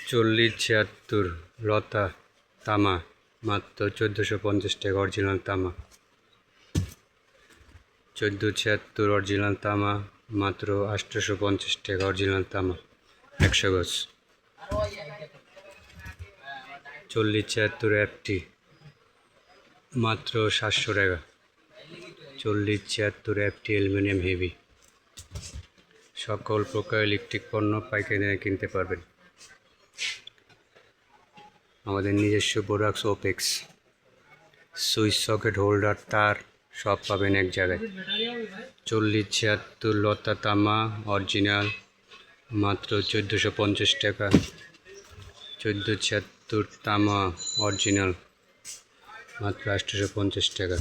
4076 লতা তামা মাত্র 1450 টাকা অরিজিনাল তামা। 1476 অরিজিনাল তামা মাত্র 850 টাকা অরিজিনাল তামা 100 গজ। 4076 FT মাত্র 700 টাকা। 4076 FT অ্যালুমিনিয়াম হেভি। সকল প্রকার ইলেকট্রিক পণ্য পাইকারি দামে কিনতে পারবেন। আমাদের নিজস্ব products opex, switch socket holder তার সব পাবেন এক জায়গায়। 4076 লতা তামা অরিজিনাল মাত্র 1450 টাকা। 1476 তামা অরিজিনাল মাত্র 850 টাকা।